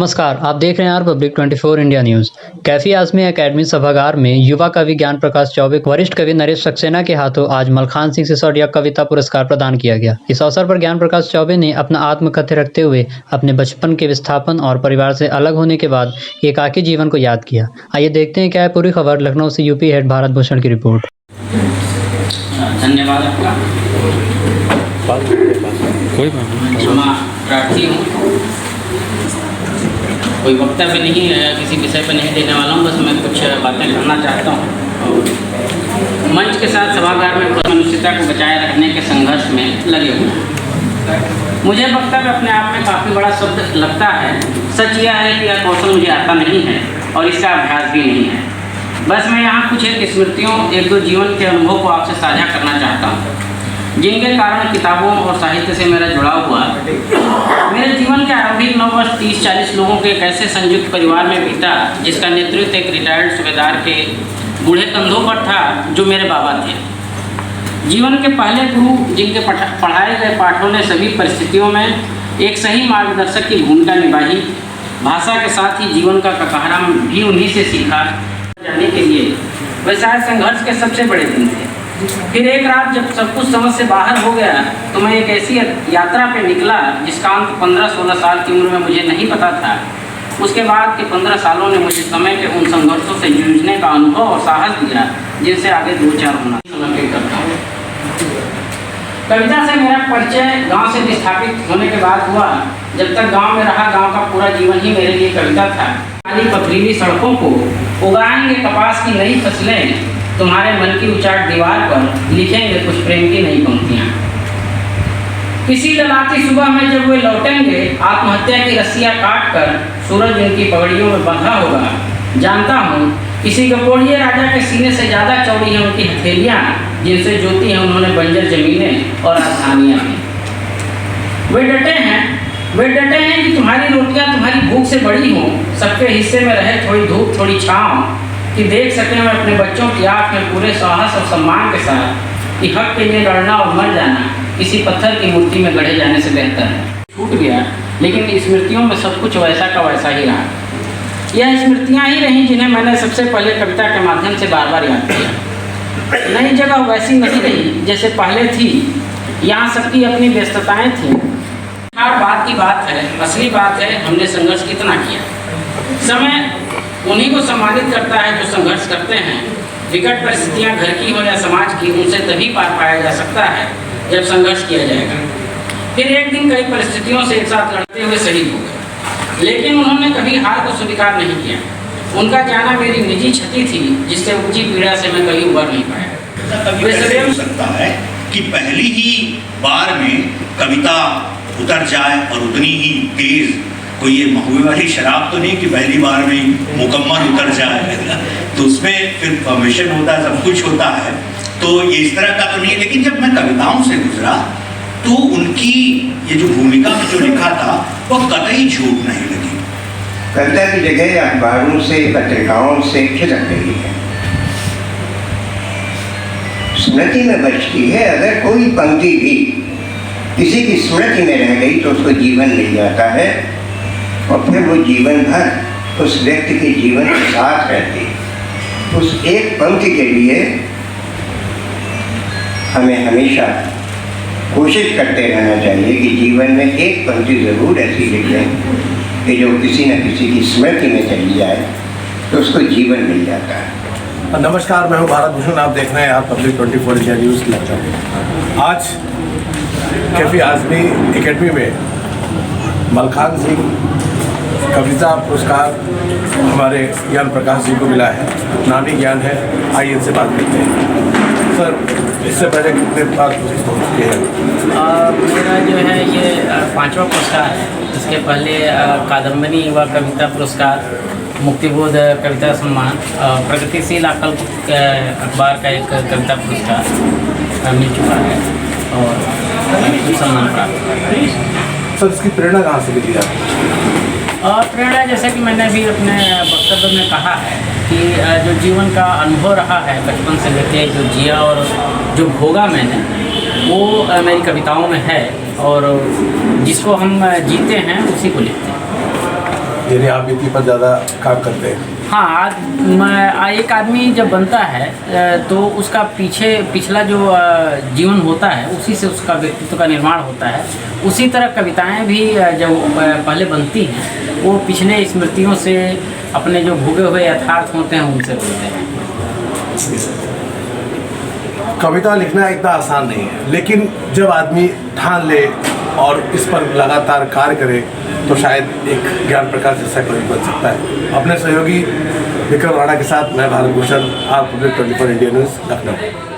नमस्कार, आप देख रहे हैं Republic 24 India news. Kaifi Azmi academy सभागार में युवा कवि ज्ञान प्रकाश चौबे वरिष्ठ कवि नरेश सक्सेना के हाथों आज मलखान सिंह सिसोदिया कविता पुरस्कार प्रदान किया गया। इस अवसर पर ज्ञान प्रकाश चौबे ने अपना आत्मकथ्य रखते हुए अपने बचपन के विस्थापन और परिवार से अलग होने के बाद एकाकी जीवन को याद किया। आइए देखते हैं क्या है पूरी खबर। लखनऊ से यूपी हेड भारत भूषण की रिपोर्ट। धन्यवाद आपका। प्रार्थी हूँ, कोई वक्तव्य नहीं है, किसी विषय पर नहीं देने वाला हूँ, बस मैं कुछ बातें करना चाहता हूँ। मंच के साथ सभागार में मनुष्यता को बचाए रखने के संघर्ष में लगे हुए हैं। मुझे वक्तव्य अपने आप में काफ़ी बड़ा शब्द लगता है। सच यह है कि यह कौशल मुझे आता नहीं है और इसका अभ्यास भी नहीं है। बस मैं यहाँ कुछ एक स्मृतियों, एक दो जीवन के अनुभव को आपसे साझा करना चाहता हूँ, जिनके कारण किताबों और साहित्य से मेरा जुड़ाव हुआ। मेरे जीवन के आरंभिक 9 वर्ष 30-40 लोगों के एक ऐसे संयुक्त परिवार में बीता जिसका नेतृत्व एक रिटायर्ड सूबेदार के बूढ़े कंधों पर था, जो मेरे बाबा थे। जीवन के पहले गुरु, जिनके पढ़ाए गए पाठों ने सभी परिस्थितियों में एक सही मार्गदर्शक की भूमिका निभाई। भाषा के साथ ही जीवन का ककहरा भी उन्हीं से सीखा जाने के लिए। वह शायद संघर्ष के सबसे बड़े दिन थे। फिर एक रात जब सब कुछ समझ से बाहर हो गया तो मैं एक ऐसी यात्रा पे निकला जिसका अंत 15-16 साल की उम्र में मुझे नहीं पता था। उसके बाद के 15 सालों ने मुझे समय के उन संघर्षों से जूझने का अनुभव और साहस दिया जिनसे आगे 2-4 होना समर्पित करता हूँ। कविता से मेरा परिचय गांव से विस्थापित होने के बाद हुआ। जब तक गांव में रहा, गांव का पूरा जीवन ही मेरे लिए कविता था। खाली पथरीली सड़कों को उगाएंगे कपास की नई फसलें, तुम्हारे मन की उचाट दीवार पर लिखेंगे कुछ प्रेम की नई पंक्तियाँ। किसी ललाती सुबह में जब वे लौटेंगे आत्महत्या की रस्सियाँ काट कर, सूरज उनकी पगड़ियों में बंधा होगा। जानता हूँ किसी गपोड़िए राजा के सीने से ज़्यादा चौड़ी हैं उनकी हथेलियाँ, जिनसे जोती हैं उन्होंने बंजर जमीनें और राजधानियाँ भी। वे डटे हैं कि तुम्हारी रोटियाँ तुम्हारी भूख से बड़ी हों, सबके हिस्से में रहे थोड़ी धूप थोड़ी छाँव, कि देख सकें मैं अपने बच्चों की आँख में पूरे साहस और सम्मान के साथ कि हक के लिए लड़ना और मर जाना किसी पत्थर की मूर्ति में गढ़े जाने से बेहतर है। छूट गया, लेकिन स्मृतियों में सब कुछ वैसा का वैसा ही रहा। यह स्मृतियाँ ही रहीं जिन्हें मैंने सबसे पहले कविता के माध्यम से बार बार याद किया। नई जगह वैसी नहीं रही जैसे पहले थी। यहाँ सबकी अपनी व्यस्तताएँ थीं। हर बात की बात है, असली बात है हमने संघर्ष कितना किया। समय उन्हीं को सम्मानित करता है जो संघर्ष करते हैं। विकट परिस्थितियां घर की हो या समाज की, उनसे तभी पार पाया जा सकता है जब संघर्ष किया जाएगा। फिर एक दिन कई परिस्थितियों से एक साथ लड़ते हुए शहीद हो गए, लेकिन उन्होंने कभी हार को स्वीकार नहीं किया। उनका जाना मेरी निजी क्षति थी जिससे उपजी पीड़ा से मैं कभी उबर नहीं पाया। वैसे हो सकता है कि पहली ही बार में कविता उतर जाए और उतनी ही तेज, कोई ये महुए वाली शराब तो नहीं कि पहली बार में मुकम्मल उतर जाए तो उसमें फिर परमिशन होता है, सब कुछ होता है, तो ये इस तरह का तो नहीं है। लेकिन जब मैं कविताओं से गुजरा तो उनकी ये जो भूमिका में जो लिखा था वह कतई झूठ नहीं लगी। कविता की जगह अखबारों से, पत्रिकाओं से खिसक गई है, स्मृति में बचती है। अगर कोई पंक्ति भी किसी की स्मृति में रह गई तो उसको जीवन मिल जाता है और फिर वो जीवन भर उस व्यक्ति के जीवन के साथ रहती है। उस एक पंक्ति के लिए हमें हमेशा कोशिश करते रहना चाहिए कि जीवन में एक पंक्ति ज़रूर ऐसी लिखें कि जो किसी न किसी की स्मृति में चली जाए तो उसको जीवन मिल जाता है। नमस्कार, मैं हूँ भारत भूषण, आप देख रहे हैं आप पब्लिक 24 इंडिया न्यूज़ लखनऊ। आज कैफी आज़मी एकेडमी में मलखान सिंह कविता पुरस्कार हमारे ज्ञान प्रकाश जी को मिला है। नामी ज्ञान है, आइए इनसे बात करते हैं। सर, इससे पहले कितने बार पहुँच चुके हैं? मेरा जो है ये 5वां पुरस्कार है। इसके पहले कादम्बरी युवा कविता पुरस्कार, मुक्तिबोध कविता सम्मान, प्रगतिशील अकल अखबार का एक कविता पुरस्कार मिल चुका है और कुछ सम्मान प्राप्त। सर, इसकी प्रेरणा कहाँ से मिली आपको? प्रेरणा जैसा कि मैंने अभी अपने वक्तव्य में कहा है कि जो जीवन का अनुभव रहा है बचपन से लेके जो जिया और जो भोगा मैंने, वो मेरी कविताओं में है और जिसको हम जीते हैं उसी को लिखते हैं। यानी आप इसी पर ज़्यादा काम करते हैं। हाँ, एक आदमी जब बनता है तो उसका पिछला जो जीवन होता है उसी से उसका व्यक्तित्व का निर्माण होता है। उसी तरह कविताएं भी जब पहले बनती हैं वो पिछले स्मृतियों से, अपने जो भोगे हुए यथार्थ होते हैं उनसे बनते हैं। कविता लिखना इतना आसान नहीं है, लेकिन जब आदमी ठान ले और इस पर लगातार कार्य करे तो शायद एक ज्ञान प्रकाश जैसा कवि बन सकता है। अपने सहयोगी विक्रम राणा के साथ मैं भारत भूषण, आप पब्लिक 24 इंडिया न्यूज़, लखनऊ।